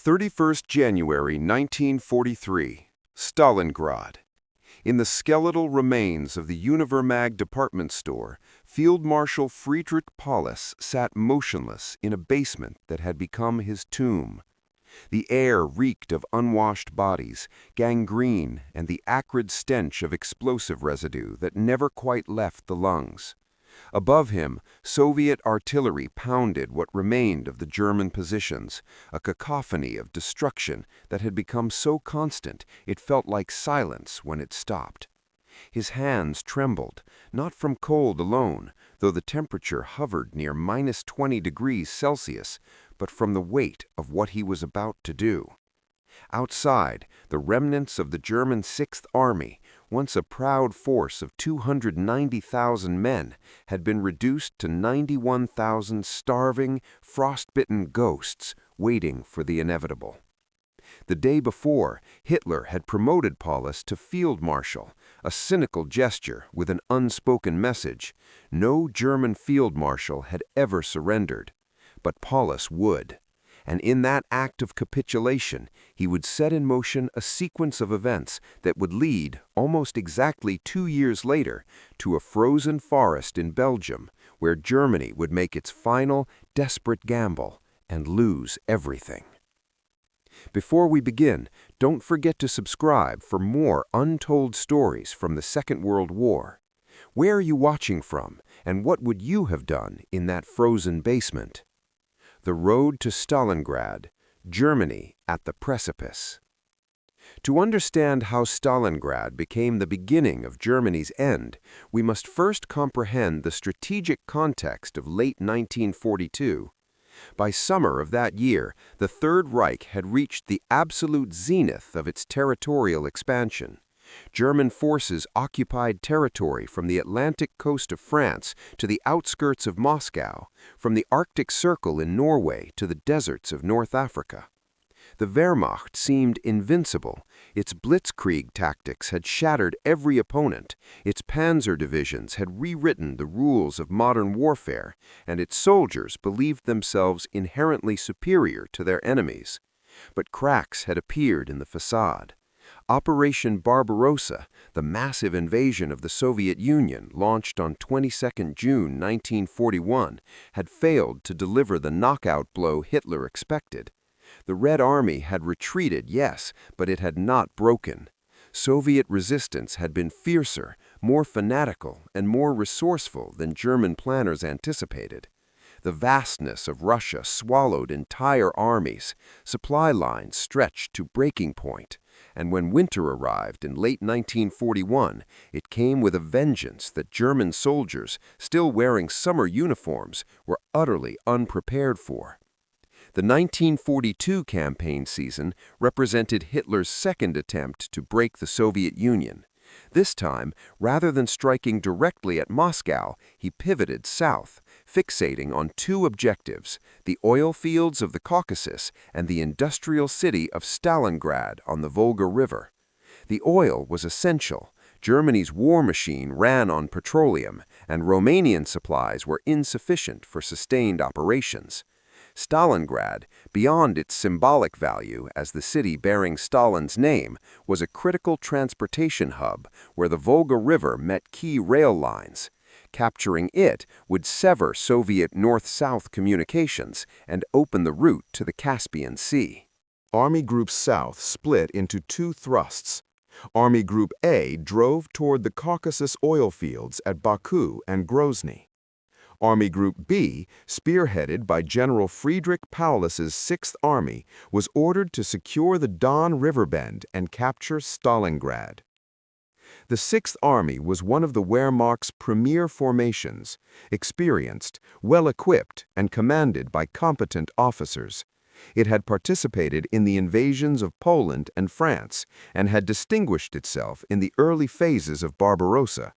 31st January 1943, Stalingrad. In the skeletal remains of the Univermag department store, Field Marshal Friedrich Paulus sat motionless in a basement that had become his tomb. The air reeked of unwashed bodies, gangrene, and the acrid stench of explosive residue that never quite left the lungs. Above him, Soviet artillery pounded what remained of the German positions, a cacophony of destruction that had become so constant it felt like silence when it stopped. His hands trembled, not from cold alone, though the temperature hovered near -20 degrees Celsius, but from the weight of what he was about to do. Outside, the remnants of the German Sixth Army, once a proud force of 290,000 men, had been reduced to 91,000 starving, frostbitten ghosts waiting for the inevitable. The day before, Hitler had promoted Paulus to field marshal, a cynical gesture with an unspoken message. No German field marshal had ever surrendered, but Paulus would. And in that act of capitulation, he would set in motion a sequence of events that would lead, almost exactly 2 years later, to a frozen forest in Belgium, where Germany would make its final, desperate gamble and lose everything. Before we begin, don't forget to subscribe for more untold stories from the Second World War. Where are you watching from, and what would you have done in that frozen basement? The road to Stalingrad, Germany at the precipice. To understand how Stalingrad became the beginning of Germany's end, we must first comprehend the strategic context of late 1942. By summer of that year, the Third Reich had reached the absolute zenith of its territorial expansion. German forces occupied territory from the Atlantic coast of France to the outskirts of Moscow, from the Arctic Circle in Norway to the deserts of North Africa. The Wehrmacht seemed invincible. Its blitzkrieg tactics had shattered every opponent, its panzer divisions had rewritten the rules of modern warfare, and its soldiers believed themselves inherently superior to their enemies. But cracks had appeared in the facade. Operation Barbarossa, the massive invasion of the Soviet Union launched on 22 June 1941, had failed to deliver the knockout blow Hitler expected. The Red Army had retreated, yes, but it had not broken. Soviet resistance had been fiercer, more fanatical, and more resourceful than German planners anticipated. The vastness of Russia swallowed entire armies, supply lines stretched to breaking point, and when winter arrived in late 1941, it came with a vengeance that German soldiers, still wearing summer uniforms, were utterly unprepared for. The 1942 campaign season represented Hitler's second attempt to break the Soviet Union. This time, rather than striking directly at Moscow, he pivoted south, fixating on two objectives: the oil fields of the Caucasus and the industrial city of Stalingrad on the Volga River. The oil was essential. Germany's war machine ran on petroleum, and Romanian supplies were insufficient for sustained operations. Stalingrad, beyond its symbolic value as the city bearing Stalin's name, was a critical transportation hub where the Volga River met key rail lines. Capturing it would sever Soviet north-south communications and open the route to the Caspian Sea. Army Group South split into two thrusts. Army Group A drove toward the Caucasus oil fields at Baku and Grozny. Army Group B, spearheaded by General Friedrich Paulus's Sixth Army, was ordered to secure the Don River bend and capture Stalingrad. The Sixth Army was one of the Wehrmacht's premier formations, experienced, well-equipped, and commanded by competent officers. It had participated in the invasions of Poland and France, and had distinguished itself in the early phases of Barbarossa.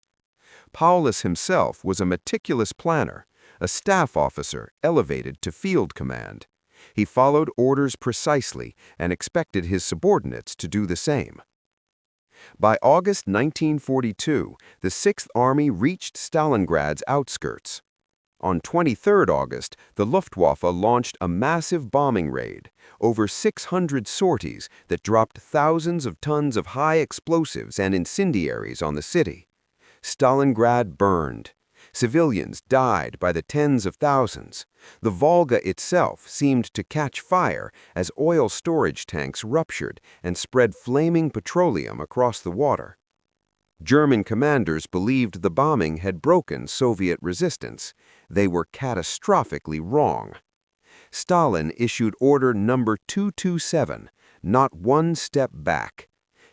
Paulus himself was a meticulous planner, a staff officer elevated to field command. He followed orders precisely and expected his subordinates to do the same. By August 1942, the Sixth Army reached Stalingrad's outskirts. On 23 August, the Luftwaffe launched a massive bombing raid, over 600 sorties that dropped thousands of tons of high explosives and incendiaries on the city. Stalingrad burned. Civilians died by the tens of thousands. The Volga itself seemed to catch fire as oil storage tanks ruptured and spread flaming petroleum across the water. German commanders believed the bombing had broken Soviet resistance. They were catastrophically wrong. Stalin issued Order Number 227, not one step back.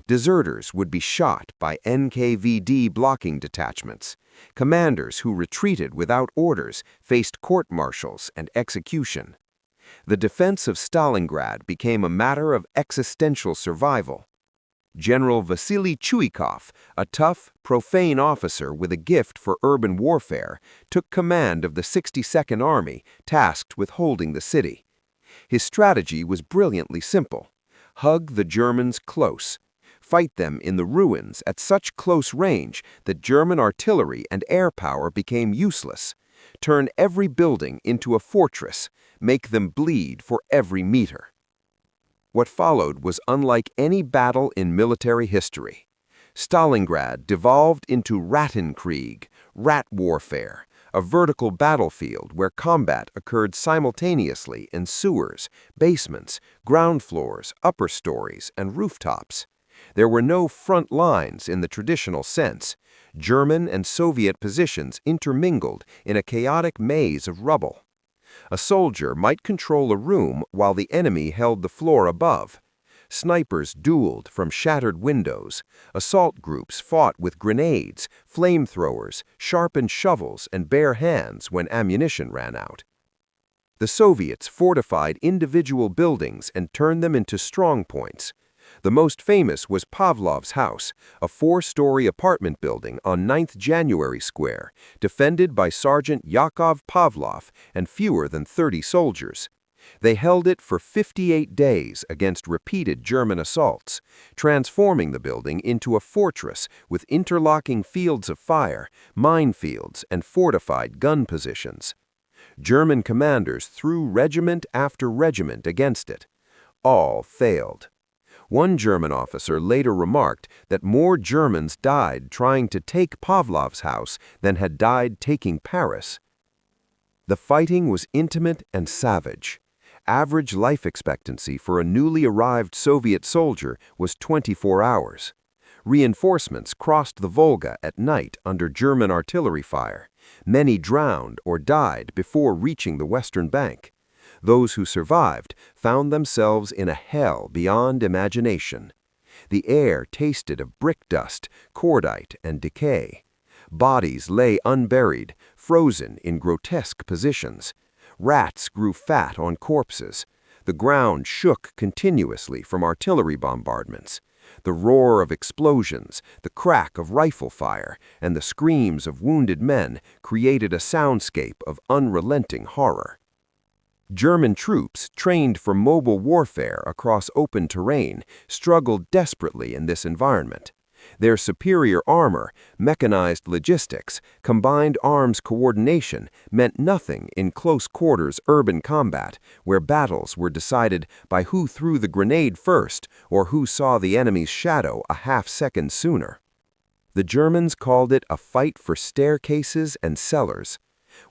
Deserters would be shot by NKVD blocking detachments. Commanders who retreated without orders faced court-martials and execution. The defense of Stalingrad became a matter of existential survival. General Vasily Chuikov, a tough, profane officer with a gift for urban warfare, took command of the 62nd Army, tasked with holding the city. His strategy was brilliantly simple. Hug the Germans close. Fight them in the ruins at such close range that German artillery and air power became useless. Turn every building into a fortress. Make them bleed for every meter. What followed was unlike any battle in military history. Stalingrad devolved into Rattenkrieg, rat warfare, a vertical battlefield where combat occurred simultaneously in sewers, basements, ground floors, upper stories, and rooftops. There were no front lines in the traditional sense. German and Soviet positions intermingled in a chaotic maze of rubble. A soldier might control a room while the enemy held the floor above. Snipers dueled from shattered windows. Assault groups fought with grenades, flamethrowers, sharpened shovels, and bare hands when ammunition ran out. The Soviets fortified individual buildings and turned them into strongpoints. The most famous was Pavlov's house, a 4-story apartment building on 9th January Square, defended by Sergeant Yakov Pavlov and fewer than 30 soldiers. They held it for 58 days against repeated German assaults, transforming the building into a fortress with interlocking fields of fire, minefields, and fortified gun positions. German commanders threw regiment after regiment against it. All failed. One German officer later remarked that more Germans died trying to take Pavlov's house than had died taking Paris. The fighting was intimate and savage. Average life expectancy for a newly arrived Soviet soldier was 24 hours. Reinforcements crossed the Volga at night under German artillery fire. Many drowned or died before reaching the western bank. Those who survived found themselves in a hell beyond imagination. The air tasted of brick dust, cordite, and decay. Bodies lay unburied, frozen in grotesque positions. Rats grew fat on corpses. The ground shook continuously from artillery bombardments. The roar of explosions, the crack of rifle fire, and the screams of wounded men created a soundscape of unrelenting horror. German troops, trained for mobile warfare across open terrain, struggled desperately in this environment. Their superior armor, mechanized logistics, combined arms coordination meant nothing in close-quarters urban combat, where battles were decided by who threw the grenade first or who saw the enemy's shadow a half-second sooner. The Germans called it a fight for staircases and cellars.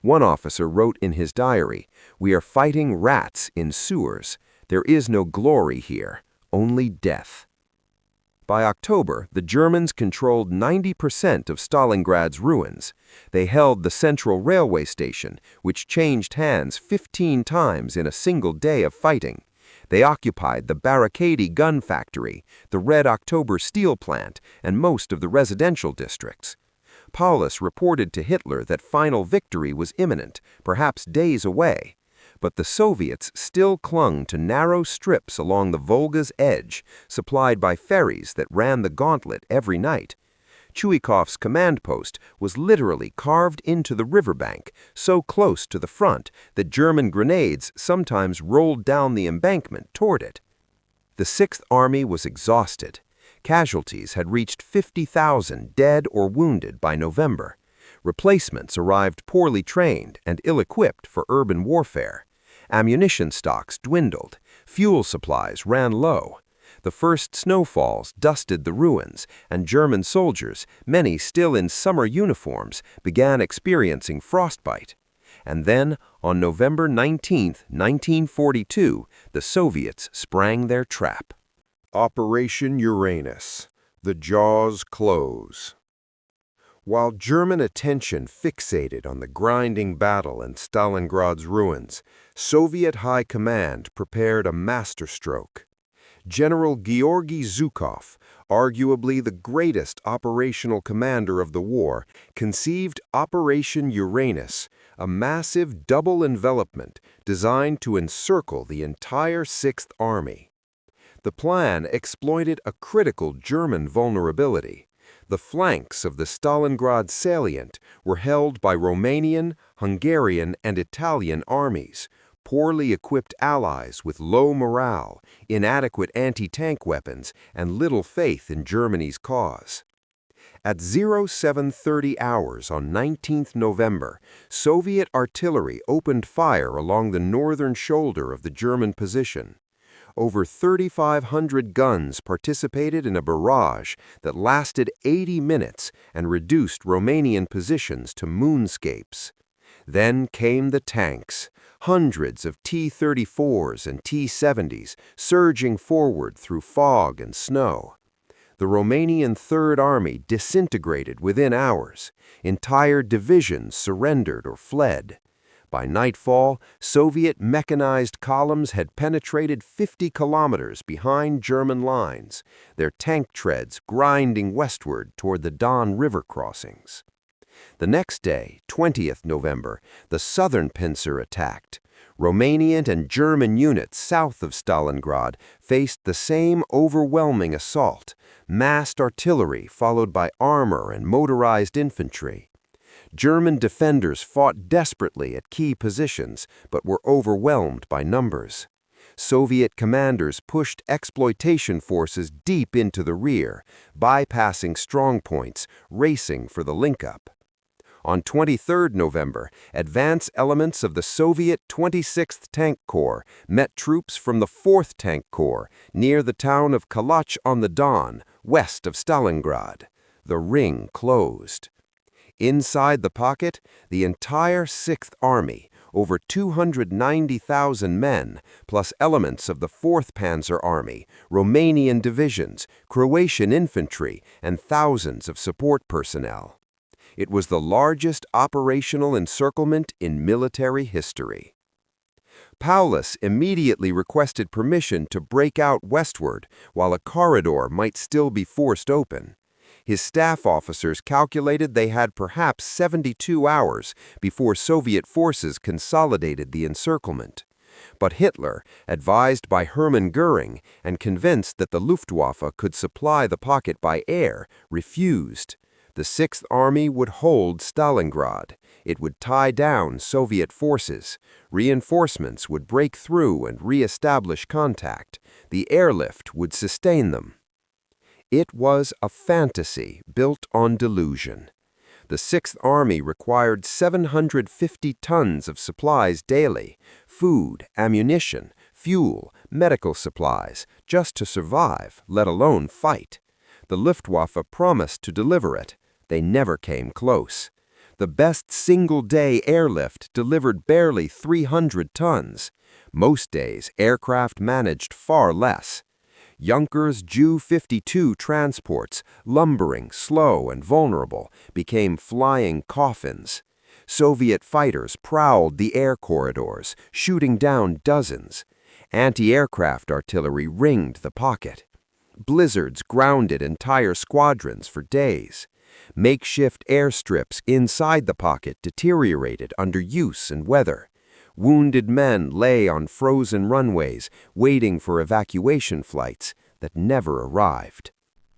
One officer wrote in his diary, "We are fighting rats in sewers. There is no glory here, only death." By October, the Germans controlled 90% of Stalingrad's ruins. They held the central railway station, which changed hands 15 times in a single day of fighting. They occupied the Barricade gun factory, the Red October steel plant, and most of the residential districts. Paulus reported to Hitler that final victory was imminent, perhaps days away. But the Soviets still clung to narrow strips along the Volga's edge, supplied by ferries that ran the gauntlet every night. Chuikov's command post was literally carved into the riverbank, so close to the front that German grenades sometimes rolled down the embankment toward it. The Sixth Army was exhausted. Casualties had reached 50,000 dead or wounded by November. Replacements arrived poorly trained and ill-equipped for urban warfare. Ammunition stocks dwindled. Fuel supplies ran low. The first snowfalls dusted the ruins, and German soldiers, many still in summer uniforms, began experiencing frostbite. And then, on November 19, 1942, the Soviets sprang their trap. Operation Uranus. The jaws close. While German attention fixated on the grinding battle and Stalingrad's ruins, Soviet High Command prepared a masterstroke. General Georgy Zhukov, arguably the greatest operational commander of the war, conceived Operation Uranus, a massive double envelopment designed to encircle the entire Sixth Army. The plan exploited a critical German vulnerability. The flanks of the Stalingrad salient were held by Romanian, Hungarian, and Italian armies, poorly equipped allies with low morale, inadequate anti-tank weapons, and little faith in Germany's cause. At 0730 hours on 19th November, Soviet artillery opened fire along the northern shoulder of the German position. Over 3,500 guns participated in a barrage that lasted 80 minutes and reduced Romanian positions to moonscapes. Then came the tanks, hundreds of T-34s and T-70s surging forward through fog and snow. The Romanian Third Army disintegrated within hours. Entire divisions surrendered or fled. By nightfall, Soviet mechanized columns had penetrated 50 kilometers behind German lines, their tank treads grinding westward toward the Don River crossings. The next day, 20th November, the southern pincer attacked. Romanian and German units south of Stalingrad faced the same overwhelming assault, massed artillery followed by armor and motorized infantry. German defenders fought desperately at key positions, but were overwhelmed by numbers. Soviet commanders pushed exploitation forces deep into the rear, bypassing strongpoints, racing for the link-up. On 23 November, advance elements of the Soviet 26th Tank Corps met troops from the 4th Tank Corps near the town of Kalach-on-the-Don, west of Stalingrad. The ring closed. Inside the pocket, the entire Sixth Army, over 290,000 men, plus elements of the 4th Panzer Army, Romanian divisions, Croatian infantry, and thousands of support personnel. It was the largest operational encirclement in military history. Paulus immediately requested permission to break out westward while a corridor might still be forced open. His staff officers calculated they had perhaps 72 hours before Soviet forces consolidated the encirclement. But Hitler, advised by Hermann Göring and convinced that the Luftwaffe could supply the pocket by air, refused. The Sixth Army would hold Stalingrad. It would tie down Soviet forces. Reinforcements would break through and re-establish contact. The airlift would sustain them. It was a fantasy built on delusion. The Sixth Army required 750 tons of supplies daily, food, ammunition, fuel, medical supplies, just to survive, let alone fight. The Luftwaffe promised to deliver it. They never came close. The best single-day airlift delivered barely 300 tons. Most days, aircraft managed far less. Juncker's Ju-52 transports, lumbering, slow, and vulnerable, became flying coffins. Soviet fighters prowled the air corridors, shooting down dozens. Anti-aircraft artillery ringed the pocket. Blizzards grounded entire squadrons for days. Makeshift airstrips inside the pocket deteriorated under use and weather. Wounded men lay on frozen runways, waiting for evacuation flights that never arrived.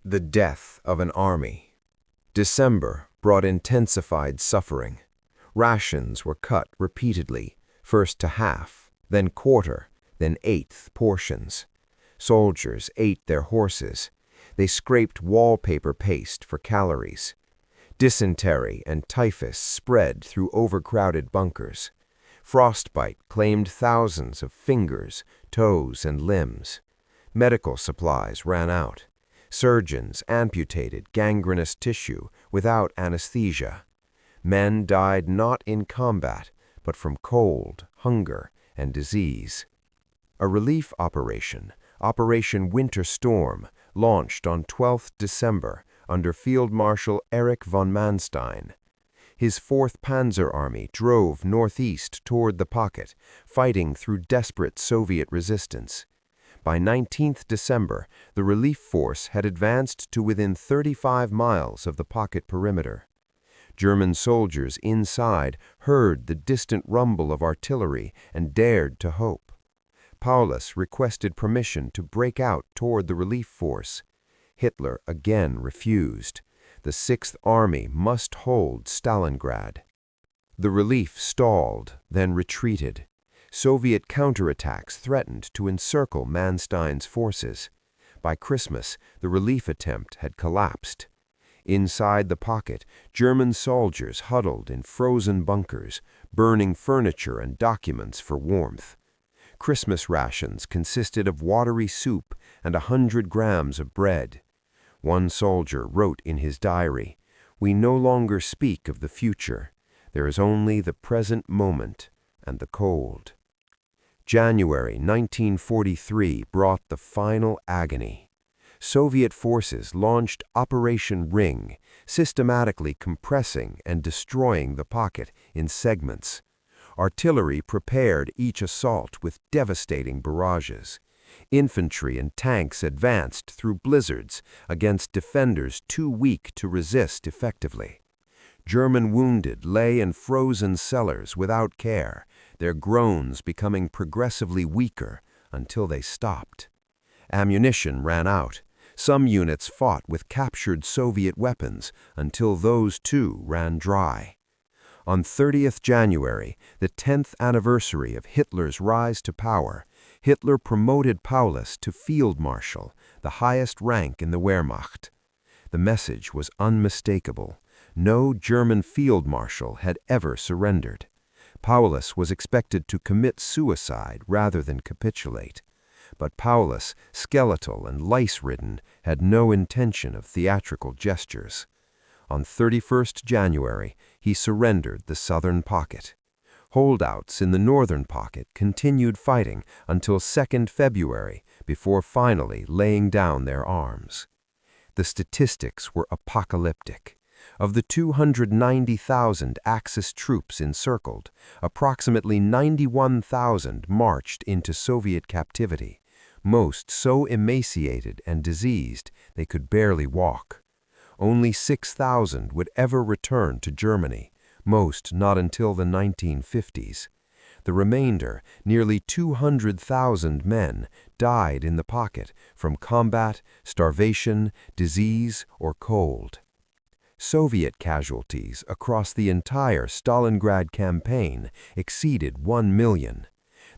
The death of an army. December brought intensified suffering. Rations were cut repeatedly, first to half, then quarter, then eighth portions. Soldiers ate their horses. They scraped wallpaper paste for calories. Dysentery and typhus spread through overcrowded bunkers. Frostbite claimed thousands of fingers, toes, and limbs. Medical supplies ran out. Surgeons amputated gangrenous tissue without anesthesia. Men died not in combat, but from cold, hunger, and disease. A relief operation, Operation Winter Storm, launched on 12 December under Field Marshal Erich von Manstein. His 4th Panzer Army drove northeast toward the pocket, fighting through desperate Soviet resistance. By 19th December, the relief force had advanced to within 35 miles of the pocket perimeter. German soldiers inside heard the distant rumble of artillery and dared to hope. Paulus requested permission to break out toward the relief force. Hitler again refused. The 6th Army must hold Stalingrad. The relief stalled, then retreated. Soviet counterattacks threatened to encircle Manstein's forces. By Christmas, the relief attempt had collapsed. Inside the pocket, German soldiers huddled in frozen bunkers, burning furniture and documents for warmth. Christmas rations consisted of watery soup and 100 grams of bread. One soldier wrote in his diary, "We no longer speak of the future. There is only the present moment and the cold." January 1943 brought the final agony. Soviet forces launched Operation Ring, systematically compressing and destroying the pocket in segments. Artillery prepared each assault with devastating barrages. Infantry and tanks advanced through blizzards against defenders too weak to resist effectively. German wounded lay in frozen cellars without care, their groans becoming progressively weaker until they stopped. Ammunition ran out. Some units fought with captured Soviet weapons until those too ran dry. On 30th January, the 10th anniversary of Hitler's rise to power, Hitler promoted Paulus to Field Marshal, the highest rank in the Wehrmacht. The message was unmistakable. No German field marshal had ever surrendered. Paulus was expected to commit suicide rather than capitulate. But Paulus, skeletal and lice-ridden, had no intention of theatrical gestures. On 31st January, he surrendered the southern pocket. Holdouts in the northern pocket continued fighting until 2nd February before finally laying down their arms. The statistics were apocalyptic. Of the 290,000 Axis troops encircled, approximately 91,000 marched into Soviet captivity, most so emaciated and diseased they could barely walk. Only 6,000 would ever return to Germany, most not until the 1950s. The remainder, nearly 200,000 men, died in the pocket from combat, starvation, disease, or cold. Soviet casualties across the entire Stalingrad campaign exceeded 1 million.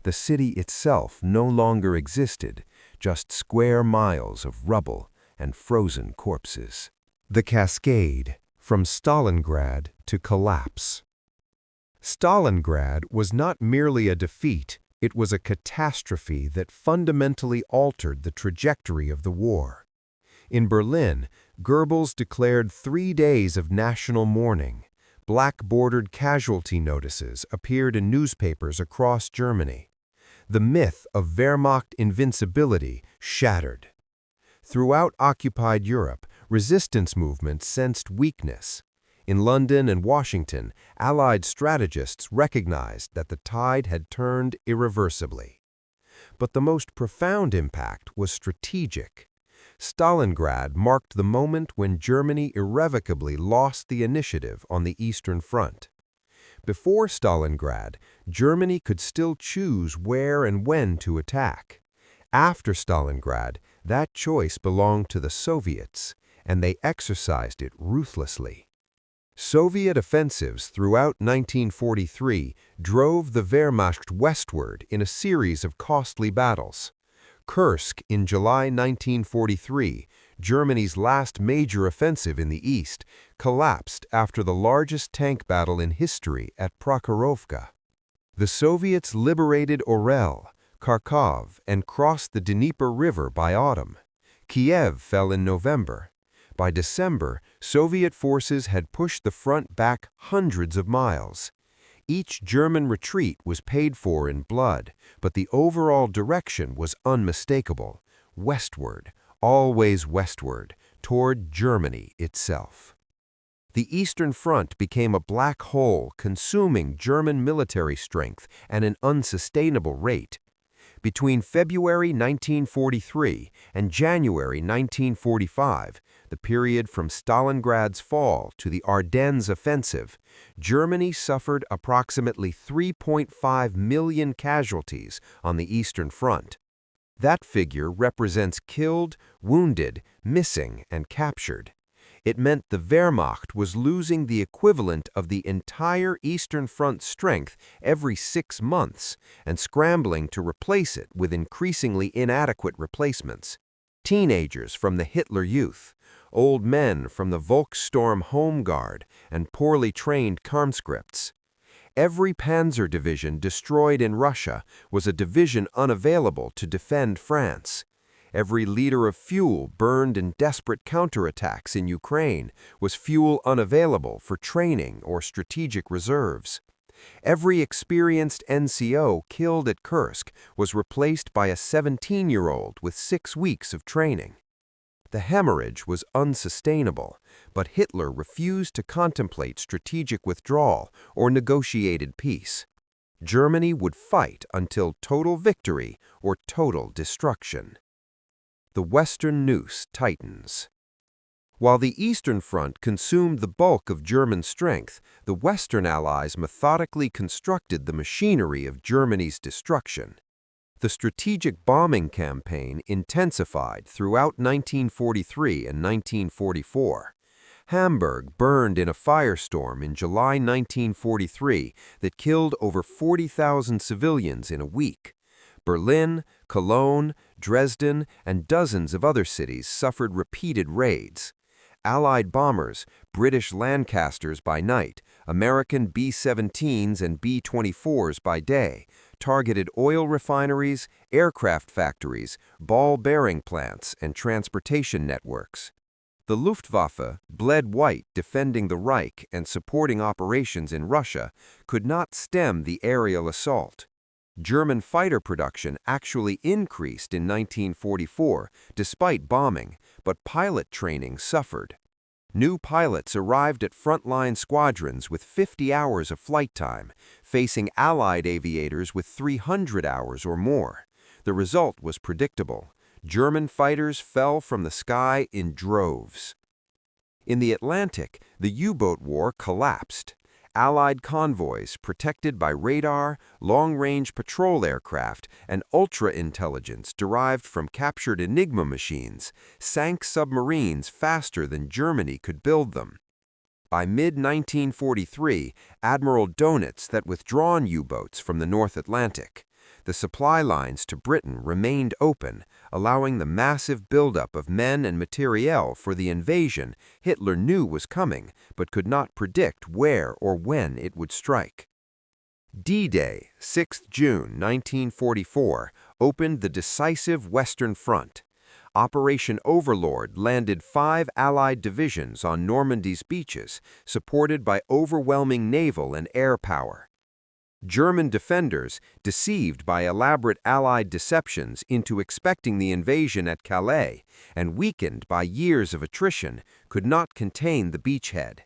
The city itself no longer existed, just square miles of rubble and frozen corpses. The cascade from Stalingrad to collapse. Stalingrad was not merely a defeat, it was a catastrophe that fundamentally altered the trajectory of the war. In Berlin, Goebbels declared 3 days of national mourning. Black-bordered casualty notices appeared in newspapers across Germany. The myth of Wehrmacht invincibility shattered. Throughout occupied Europe, resistance movements sensed weakness. In London and Washington, Allied strategists recognized that the tide had turned irreversibly. But the most profound impact was strategic. Stalingrad marked the moment when Germany irrevocably lost the initiative on the Eastern Front. Before Stalingrad, Germany could still choose where and when to attack. After Stalingrad, that choice belonged to the Soviets, and they exercised it ruthlessly. Soviet offensives throughout 1943 drove the Wehrmacht westward in a series of costly battles. Kursk in July 1943, Germany's last major offensive in the east, collapsed after the largest tank battle in history at Prokhorovka. The Soviets liberated Orel, Kharkov, and crossed the Dnieper River by autumn. Kiev fell in November. By December, Soviet forces had pushed the front back hundreds of miles. Each German retreat was paid for in blood, but the overall direction was unmistakable: westward, always westward, toward Germany itself. The Eastern Front became a black hole consuming German military strength at an unsustainable rate. Between February 1943 and January 1945, the period from Stalingrad's fall to the Ardennes offensive, Germany suffered approximately 3.5 million casualties on the Eastern Front. That figure represents killed, wounded, missing, and captured. It meant the Wehrmacht was losing the equivalent of the entire Eastern Front strength every 6 months and scrambling to replace it with increasingly inadequate replacements. Teenagers from the Hitler Youth, old men from the Volkssturm Home Guard, and poorly trained conscripts. Every panzer division destroyed in Russia was a division unavailable to defend France. Every liter of fuel burned in desperate counterattacks in Ukraine was fuel unavailable for training or strategic reserves. Every experienced NCO killed at Kursk was replaced by a 17-year-old with 6 weeks of training. The hemorrhage was unsustainable, but Hitler refused to contemplate strategic withdrawal or negotiated peace. Germany would fight until total victory or total destruction. The Western noose tightens. While the Eastern Front consumed the bulk of German strength, the Western Allies methodically constructed the machinery of Germany's destruction. The strategic bombing campaign intensified throughout 1943 and 1944. Hamburg burned in a firestorm in July 1943 that killed over 40,000 civilians in a week. Berlin, Cologne, Dresden, and dozens of other cities suffered repeated raids. Allied bombers, British Lancasters by night, American B-17s and B-24s by day, targeted oil refineries, aircraft factories, ball bearing plants, and transportation networks. The Luftwaffe, bled white defending the Reich and supporting operations in Russia, could not stem the aerial assault. German fighter production actually increased in 1944 despite bombing, but pilot training suffered. New pilots arrived at frontline squadrons with 50 hours of flight time, facing Allied aviators with 300 hours or more. The result was predictable. German fighters fell from the sky in droves. In the Atlantic, the U-boat war collapsed. Allied convoys, protected by radar, long-range patrol aircraft, and ultra-intelligence derived from captured Enigma machines, sank submarines faster than Germany could build them. By mid-1943, Admiral Donitz had withdrawn U-boats from the North Atlantic. The supply lines to Britain remained open, allowing the massive buildup of men and materiel for the invasion Hitler knew was coming, but could not predict where or when it would strike. D-Day, 6 June 1944, opened the decisive Western Front. Operation Overlord landed 5 Allied divisions on Normandy's beaches, supported by overwhelming naval and air power. German defenders, deceived by elaborate Allied deceptions into expecting the invasion at Calais, and weakened by years of attrition, could not contain the beachhead.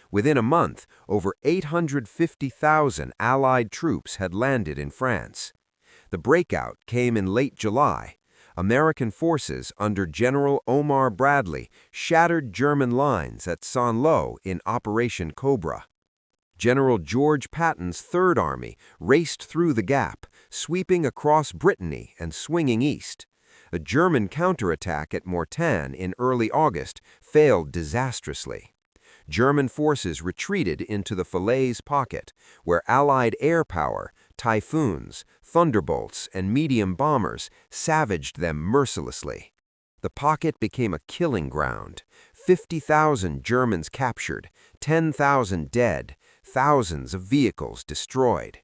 Within a month, over 850,000 Allied troops had landed in France. The breakout came in late July. American forces under General Omar Bradley shattered German lines at Saint-Lô in Operation Cobra. General George Patton's Third Army raced through the gap, sweeping across Brittany and swinging east. A German counterattack at Mortain in early August failed disastrously. German forces retreated into the Falaise pocket, where Allied air power, Typhoons, thunderbolts, and medium bombers savaged them mercilessly. The pocket became a killing ground. 50,000 Germans captured, 10,000 dead, thousands of vehicles destroyed.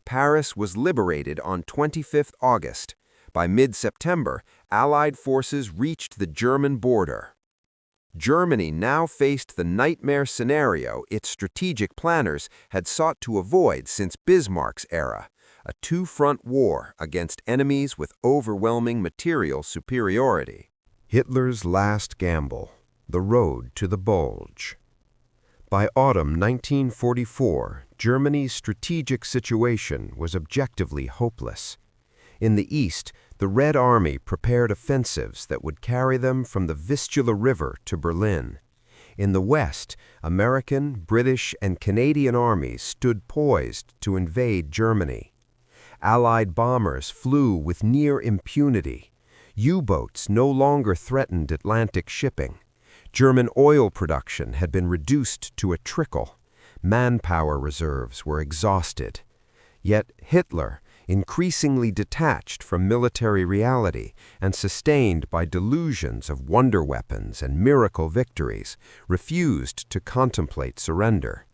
Paris was liberated on 25 August. By mid-September, Allied forces reached the German border. Germany now faced the nightmare scenario its strategic planners had sought to avoid since Bismarck's era, a two-front war against enemies with overwhelming material superiority. Hitler's last gamble, the road to the Bulge. By autumn 1944, Germany's strategic situation was objectively hopeless. In the east, the Red Army prepared offensives that would carry them from the Vistula River to Berlin. In the west, American, British, and Canadian armies stood poised to invade Germany. Allied bombers flew with near impunity. U-boats no longer threatened Atlantic shipping. German oil production had been reduced to a trickle. Manpower reserves were exhausted. Yet Hitler, increasingly detached from military reality and sustained by delusions of wonder weapons and miracle victories, refused to contemplate surrender.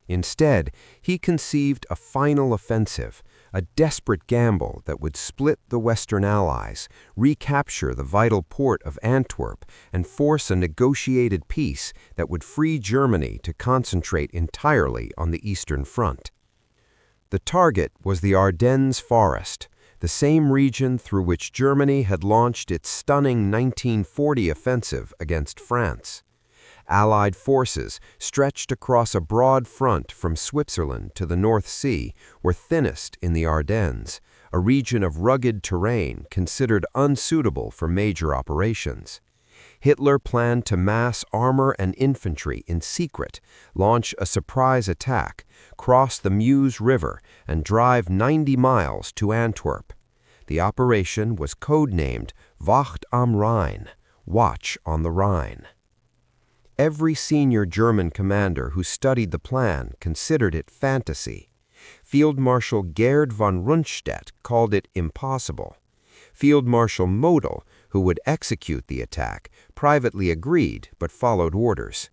Instead, he conceived a final offensive, a desperate gamble that would split the Western Allies, recapture the vital port of Antwerp, and force a negotiated peace that would free Germany to concentrate entirely on the Eastern Front. The target was the Ardennes Forest, the same region through which Germany had launched its stunning 1940 offensive against France. Allied forces, stretched across a broad front from Switzerland to the North Sea, were thinnest in the Ardennes, a region of rugged terrain considered unsuitable for major operations. Hitler planned to mass armor and infantry in secret, launch a surprise attack, cross the Meuse River, and drive 90 miles to Antwerp. The operation was codenamed Wacht am Rhein, Watch on the Rhine. Every senior German commander who studied the plan considered it fantasy. Field Marshal Gerd von Rundstedt called it impossible. Field Marshal Model, who would execute the attack, privately agreed but followed orders.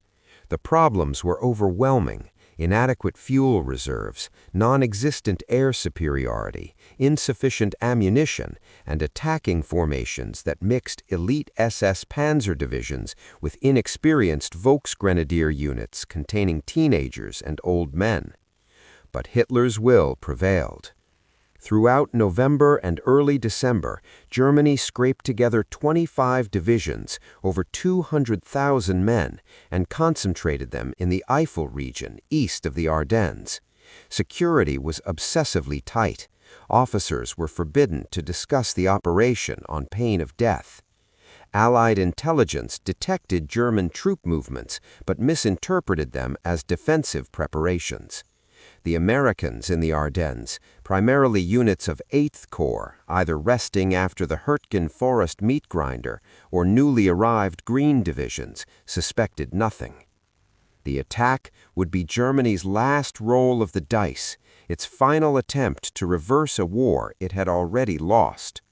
The problems were overwhelming: inadequate fuel reserves, non-existent air superiority, insufficient ammunition, and attacking formations that mixed elite SS Panzer divisions with inexperienced Volksgrenadier units containing teenagers and old men. But Hitler's will prevailed. Throughout November and early December, Germany scraped together 25 divisions, over 200,000 men, and concentrated them in the Eifel region east of the Ardennes. Security was obsessively tight. Officers were forbidden to discuss the operation on pain of death. Allied intelligence detected German troop movements, but misinterpreted them as defensive preparations. The Americans in the Ardennes, primarily units of 8th Corps, either resting after the Hürtgen Forest meat grinder or newly arrived Green divisions, suspected nothing. The attack would be Germany's last roll of the dice, its final attempt to reverse a war it had already lost.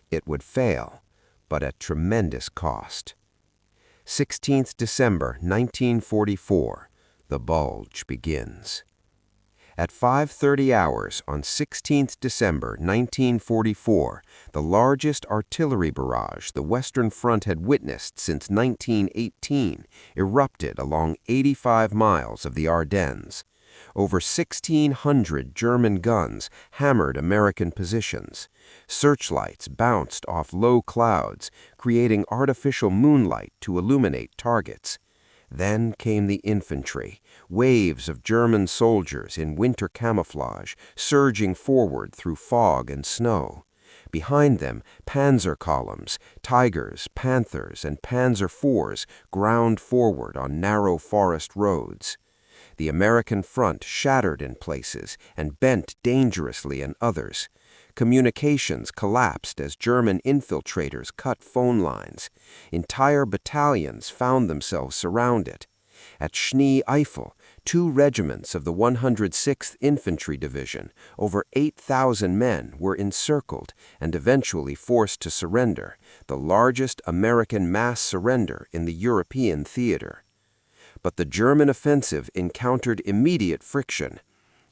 It would fail, but at tremendous cost. 16th December 1944, the Bulge begins. At 5:30 hours on 16th December 1944, the largest artillery barrage the Western Front had witnessed since 1918 erupted along 85 miles of the Ardennes. Over 1,600 German guns hammered American positions. Searchlights bounced off low clouds, creating artificial moonlight to illuminate targets. Then came the infantry, waves of German soldiers in winter camouflage, surging forward through fog and snow. Behind them, panzer columns, Tigers, Panthers, and Panzer IVs ground forward on narrow forest roads. The American front shattered in places and bent dangerously in others. Communications collapsed as German infiltrators cut phone lines. Entire battalions found themselves surrounded. At Schnee-Eifel, 2 regiments of the 106th Infantry Division, over 8,000 men, were encircled and eventually forced to surrender, the largest American mass surrender in the European theater. But the German offensive encountered immediate friction.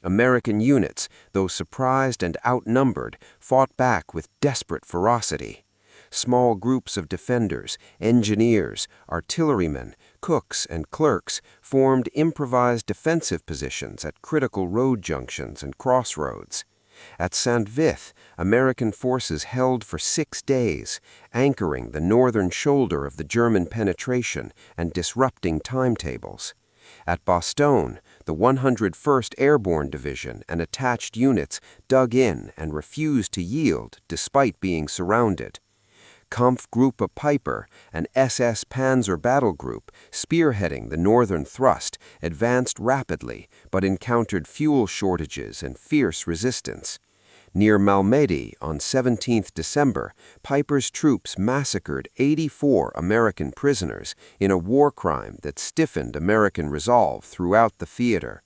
American units, though surprised and outnumbered, fought back with desperate ferocity. Small groups of defenders, engineers, artillerymen, cooks, and clerks formed improvised defensive positions at critical road junctions and crossroads. At Saint-Vith, American forces held for 6 days, anchoring the northern shoulder of the German penetration and disrupting timetables. At Bastogne, the 101st Airborne Division and attached units dug in and refused to yield despite being surrounded. Kampfgruppe Piper, an SS Panzer battle group spearheading the northern thrust, advanced rapidly but encountered fuel shortages and fierce resistance. Near Malmedy on 17 December, Piper's troops massacred 84 American prisoners in a war crime that stiffened American resolve throughout the theater.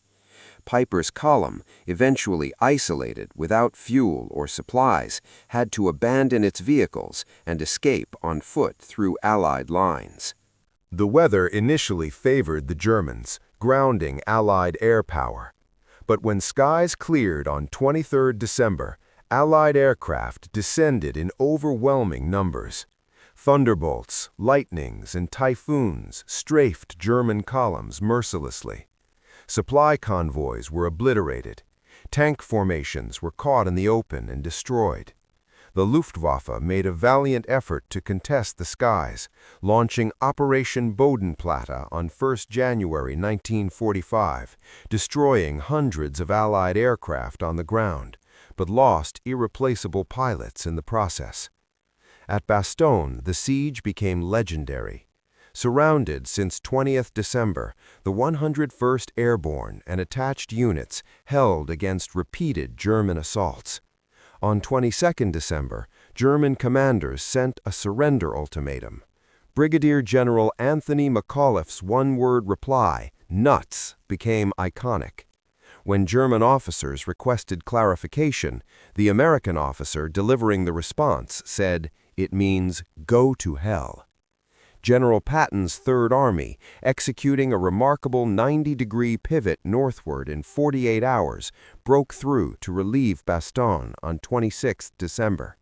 Piper's column, eventually isolated without fuel or supplies, had to abandon its vehicles and escape on foot through Allied lines. The weather initially favored the Germans, grounding Allied air power. But when skies cleared on 23 December, Allied aircraft descended in overwhelming numbers. Thunderbolts, lightnings, and typhoons strafed German columns mercilessly. Supply convoys were obliterated. Tank formations were caught in the open and destroyed. The Luftwaffe made a valiant effort to contest the skies, launching Operation Bodenplatte on 1 January 1945, destroying hundreds of Allied aircraft on the ground, but lost irreplaceable pilots in the process. At Bastogne, the siege became legendary. Surrounded since 20th December, the 101st Airborne and attached units held against repeated German assaults. On 22nd December, German commanders sent a surrender ultimatum. Brigadier General Anthony McAuliffe's one-word reply, "Nuts," became iconic. When German officers requested clarification, the American officer delivering the response said, "It means go to hell." General Patton's Third Army, executing a remarkable 90-degree pivot northward in 48 hours, broke through to relieve Bastogne on 26 December.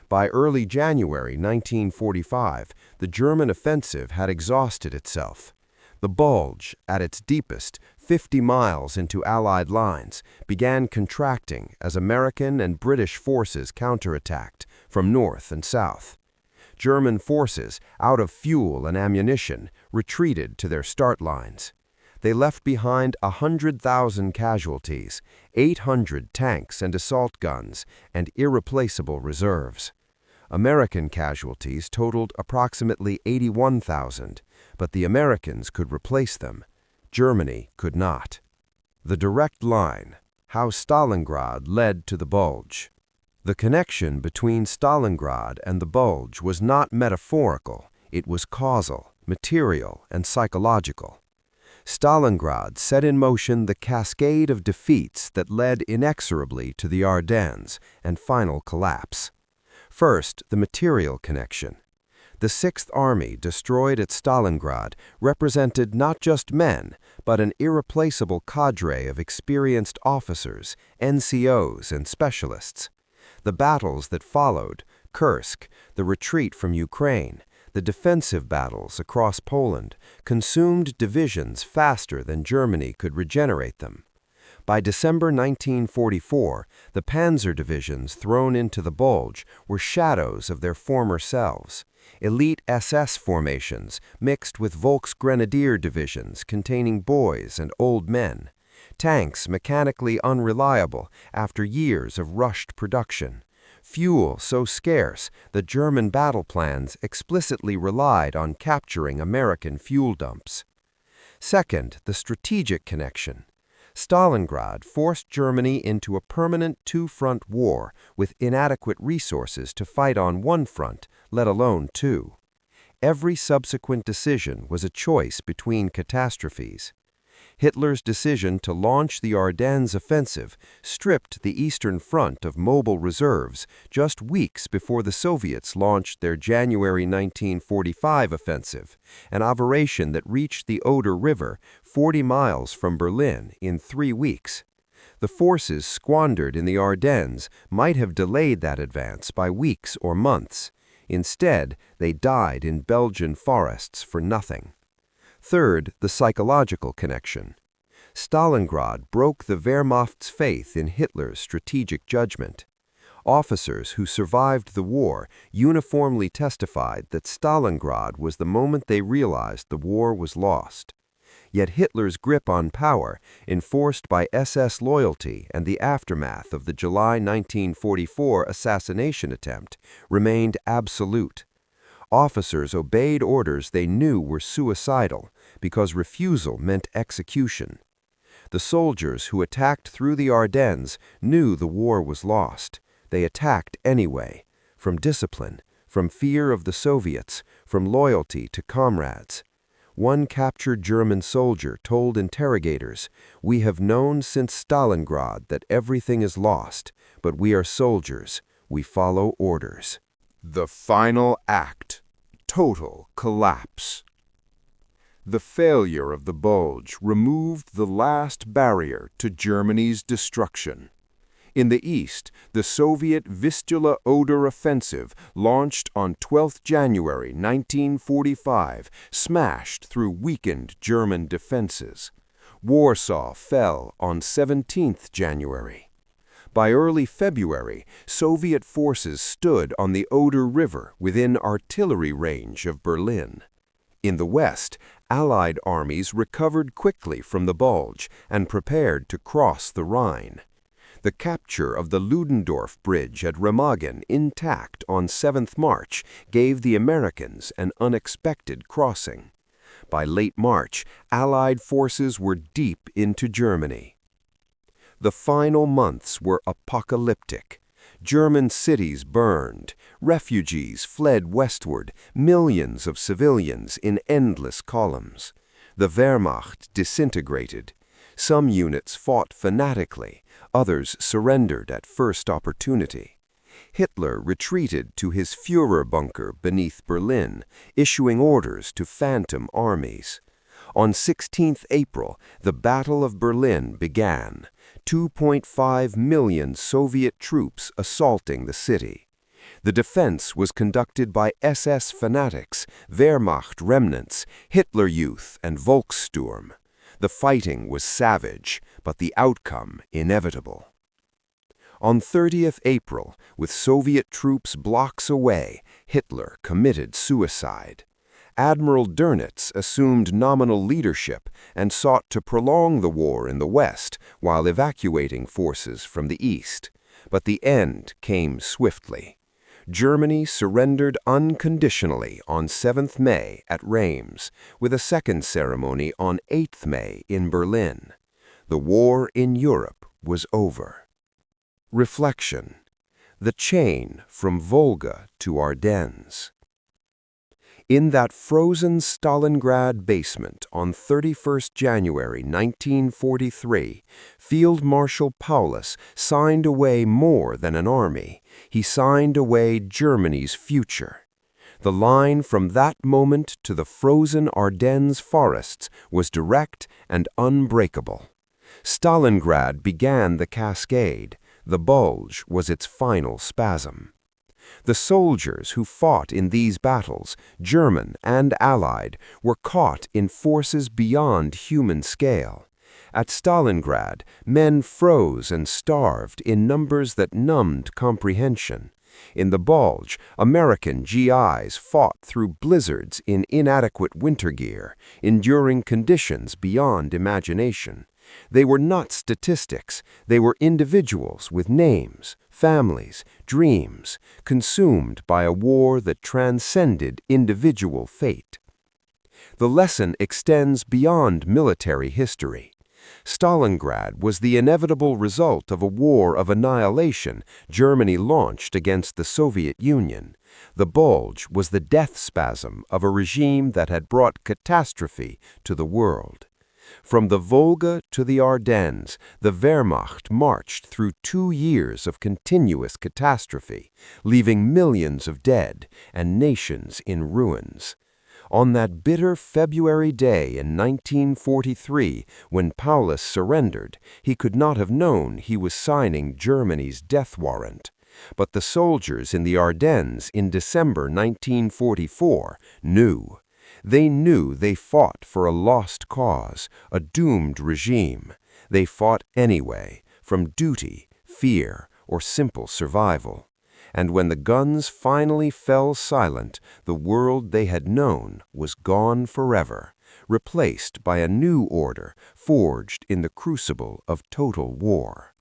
By early January 1945, the German offensive had exhausted itself. The Bulge, at its deepest, 50 miles into Allied lines, began contracting as American and British forces counterattacked from north and south. German forces, out of fuel and ammunition, retreated to their start lines. They left behind 100,000 casualties, 800 tanks and assault guns, and irreplaceable reserves. American casualties totaled approximately 81,000, but the Americans could replace them. Germany could not. The direct line, how Stalingrad led to the Bulge. The connection between Stalingrad and the Bulge was not metaphorical, it was causal, material, and psychological. Stalingrad set in motion the cascade of defeats that led inexorably to the Ardennes and final collapse. First, the material connection. The Sixth Army destroyed at Stalingrad represented not just men, but an irreplaceable cadre of experienced officers, NCOs, and specialists. The battles that followed, Kursk, the retreat from Ukraine, the defensive battles across Poland, consumed divisions faster than Germany could regenerate them. By December 1944, the panzer divisions thrown into the Bulge were shadows of their former selves. Elite SS formations mixed with Volksgrenadier divisions containing boys and old men. Tanks mechanically unreliable after years of rushed production. Fuel so scarce that German battle plans explicitly relied on capturing American fuel dumps. Second, the strategic connection. Stalingrad forced Germany into a permanent two-front war with inadequate resources to fight on one front, let alone two. Every subsequent decision was a choice between catastrophes. Hitler's decision to launch the Ardennes offensive stripped the Eastern Front of mobile reserves just weeks before the Soviets launched their January 1945 offensive, an operation that reached the Oder River 40 miles from Berlin in 3 weeks. The forces squandered in the Ardennes might have delayed that advance by weeks or months. Instead, they died in Belgian forests for nothing. Third, the psychological connection. Stalingrad broke the Wehrmacht's faith in Hitler's strategic judgment. Officers who survived the war uniformly testified that Stalingrad was the moment they realized the war was lost. Yet Hitler's grip on power, enforced by SS loyalty and the aftermath of the July 1944 assassination attempt, remained absolute. Officers obeyed orders they knew were suicidal because refusal meant execution. The soldiers who attacked through the Ardennes knew the war was lost. They attacked anyway, from discipline, from fear of the Soviets, from loyalty to comrades. One captured German soldier told interrogators, "We have known since Stalingrad that everything is lost, but we are soldiers. We follow orders." The final act. Total collapse. The failure of the Bulge removed the last barrier to Germany's destruction. In the east, the Soviet Vistula-Oder offensive, launched on 12 January 1945, smashed through weakened German defenses. Warsaw fell on 17 January. By early February, Soviet forces stood on the Oder River within artillery range of Berlin. In the west, Allied armies recovered quickly from the Bulge and prepared to cross the Rhine. The capture of the Ludendorff Bridge at Remagen intact on 7 March gave the Americans an unexpected crossing. By late March, Allied forces were deep into Germany. The final months were apocalyptic. German cities burned, refugees fled westward, millions of civilians in endless columns. The Wehrmacht disintegrated. Some units fought fanatically, others surrendered at first opportunity. Hitler retreated to his Führer bunker beneath Berlin, issuing orders to phantom armies. On 16 April, the Battle of Berlin began, 2.5 million Soviet troops assaulting the city. The defense was conducted by SS fanatics, Wehrmacht remnants, Hitler Youth, and Volkssturm. The fighting was savage, but the outcome inevitable. On 30 April, with Soviet troops blocks away, Hitler committed suicide. Admiral Dönitz assumed nominal leadership and sought to prolong the war in the west while evacuating forces from the east. But the end came swiftly. Germany surrendered unconditionally on 7 May at Reims, with a second ceremony on 8 May in Berlin. The war in Europe was over. Reflection. The chain from Volga to Ardennes. In that frozen Stalingrad basement on 31 January 1943, Field Marshal Paulus signed away more than an army. He signed away Germany's future. The line from that moment to the frozen Ardennes forests was direct and unbreakable. Stalingrad began the cascade. The Bulge was its final spasm. The soldiers who fought in these battles, German and Allied, were caught in forces beyond human scale. At Stalingrad, men froze and starved in numbers that numbed comprehension. In the Bulge, American GIs fought through blizzards in inadequate winter gear, enduring conditions beyond imagination. They were not statistics, they were individuals with names, families, dreams, consumed by a war that transcended individual fate. The lesson extends beyond military history. Stalingrad was the inevitable result of a war of annihilation Germany launched against the Soviet Union. The Bulge was the death spasm of a regime that had brought catastrophe to the world. From the Volga to the Ardennes, the Wehrmacht marched through 2 years of continuous catastrophe, leaving millions of dead and nations in ruins. On that bitter February day in 1943, when Paulus surrendered, he could not have known he was signing Germany's death warrant. But the soldiers in the Ardennes in December 1944 knew. They knew they fought for a lost cause, a doomed regime. They fought anyway, from duty, fear, or simple survival. And when the guns finally fell silent, the world they had known was gone forever, replaced by a new order forged in the crucible of total war.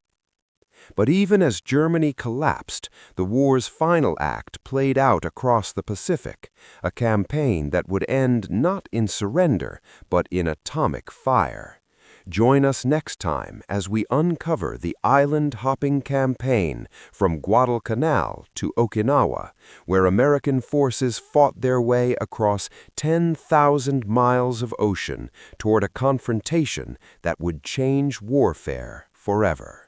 But even as Germany collapsed, the war's final act played out across the Pacific, a campaign that would end not in surrender, but in atomic fire. Join us next time as we uncover the island-hopping campaign from Guadalcanal to Okinawa, where American forces fought their way across 10,000 miles of ocean toward a confrontation that would change warfare forever.